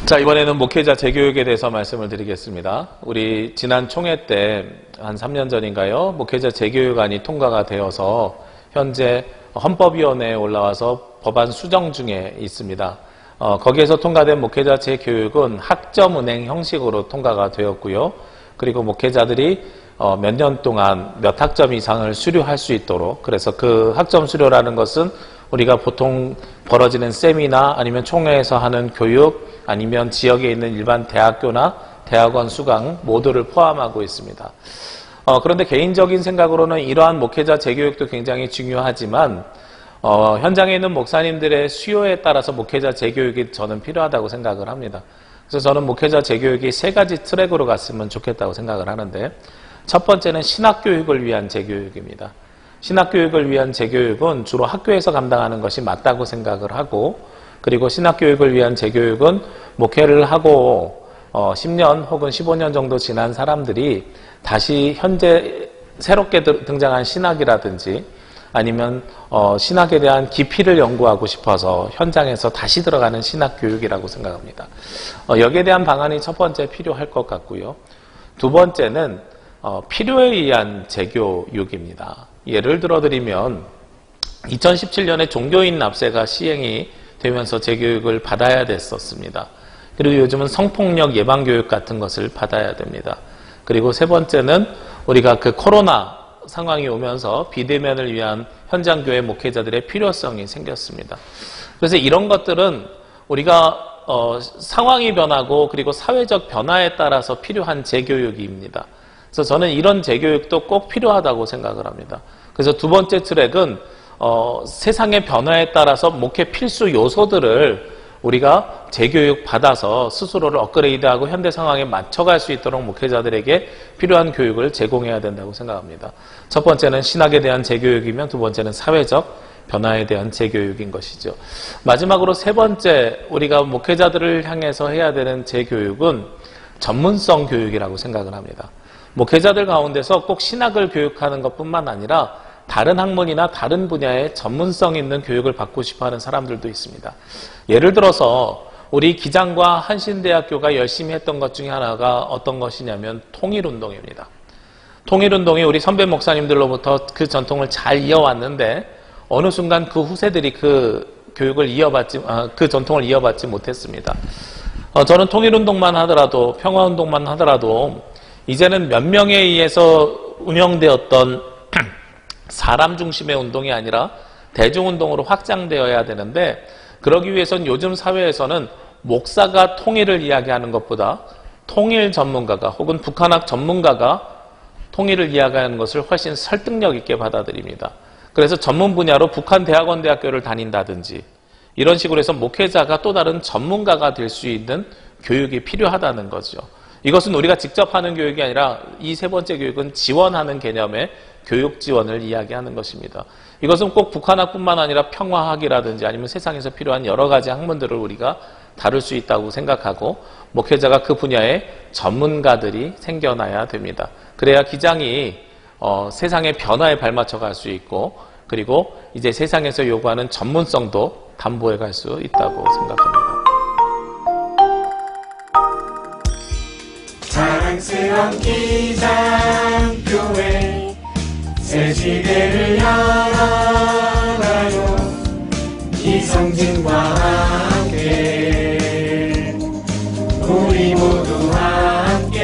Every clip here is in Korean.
자, 이번에는 목회자 재교육에 대해서 말씀을 드리겠습니다. 우리 지난 총회 때 한 3년 전인가요? 목회자 재교육안이 통과가 되어서 현재 헌법위원회에 올라와서 법안 수정 중에 있습니다. 거기에서 통과된 목회자 재교육은 학점은행 형식으로 통과가 되었고요. 그리고 목회자들이 몇 년 동안 몇 학점 이상을 수료할 수 있도록, 그래서 그 학점 수료라는 것은 우리가 보통 벌어지는 세미나 아니면 총회에서 하는 교육 아니면 지역에 있는 일반 대학교나 대학원 수강 모두를 포함하고 있습니다. 그런데 개인적인 생각으로는 이러한 목회자 재교육도 굉장히 중요하지만 현장에 있는 목사님들의 수요에 따라서 목회자 재교육이 저는 필요하다고 생각을 합니다. 그래서 저는 목회자 재교육이 세 가지 트랙으로 갔으면 좋겠다고 생각을 하는데, 첫 번째는 신학교육을 위한 재교육입니다. 신학교육을 위한 재교육은 주로 학교에서 감당하는 것이 맞다고 생각을 하고, 그리고 신학교육을 위한 재교육은 목회를 하고 10년 혹은 15년 정도 지난 사람들이 다시 현재 새롭게 등장한 신학이라든지 아니면 신학에 대한 깊이를 연구하고 싶어서 현장에서 다시 들어가는 신학교육이라고 생각합니다. 여기에 대한 방안이 첫 번째 필요할 것 같고요. 두 번째는 필요에 의한 재교육입니다. 예를 들어드리면 2017년에 종교인 납세가 시행이 되면서 재교육을 받아야 됐었습니다. 그리고 요즘은 성폭력 예방교육 같은 것을 받아야 됩니다. 그리고 세 번째는 우리가 그 코로나 상황이 오면서 비대면을 위한 현장교회 목회자들의 필요성이 생겼습니다. 그래서 이런 것들은 우리가 상황이 변하고 그리고 사회적 변화에 따라서 필요한 재교육입니다. 그래서 저는 이런 재교육도 꼭 필요하다고 생각을 합니다. 그래서 두 번째 트랙은 세상의 변화에 따라서 목회 필수 요소들을 우리가 재교육 받아서 스스로를 업그레이드하고 현대 상황에 맞춰갈 수 있도록 목회자들에게 필요한 교육을 제공해야 된다고 생각합니다. 첫 번째는 신학에 대한 재교육이면 두 번째는 사회적 변화에 대한 재교육인 것이죠. 마지막으로 세 번째 우리가 목회자들을 향해서 해야 되는 재교육은 전문성 교육이라고 생각을 합니다. 목회자들 가운데서 꼭 신학을 교육하는 것뿐만 아니라 다른 학문이나 다른 분야의 전문성 있는 교육을 받고 싶어하는 사람들도 있습니다. 예를 들어서 우리 기장과 한신대학교가 열심히 했던 것 중에 하나가 어떤 것이냐면 통일운동입니다. 통일운동이 우리 선배 목사님들로부터 그 전통을 잘 이어왔는데 어느 순간 그 후세들이 그 교육을 그 전통을 이어받지 못했습니다. 저는 통일운동만 하더라도, 평화운동만 하더라도 이제는 몇 명에 의해서 운영되었던 사람 중심의 운동이 아니라 대중운동으로 확장되어야 되는데, 그러기 위해서는 요즘 사회에서는 목사가 통일을 이야기하는 것보다 통일 전문가가 혹은 북한학 전문가가 통일을 이야기하는 것을 훨씬 설득력 있게 받아들입니다. 그래서 전문 분야로 북한 대학원 대학교를 다닌다든지 이런 식으로 해서 목회자가 또 다른 전문가가 될 수 있는 교육이 필요하다는 거죠. 이것은 우리가 직접 하는 교육이 아니라 이 세 번째 교육은 지원하는 개념의 교육 지원을 이야기하는 것입니다. 이것은 꼭 북한학뿐만 아니라 평화학이라든지 아니면 세상에서 필요한 여러 가지 학문들을 우리가 다룰 수 있다고 생각하고 목회자가 그 분야의 전문가들이 생겨나야 됩니다. 그래야 기장이 세상의 변화에 발맞춰 갈 수 있고, 그리고 이제 세상에서 요구하는 전문성도 담보해 갈 수 있다고 생각합니다. 자랑스러운 기장교회 새 시대를 열어가요. 이성진과 함께 우리 모두 함께.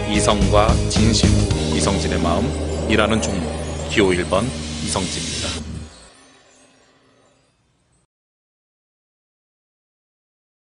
이성과 진심, 이성진의 마음, 일하는 종목 기호 1번 이성진입니다.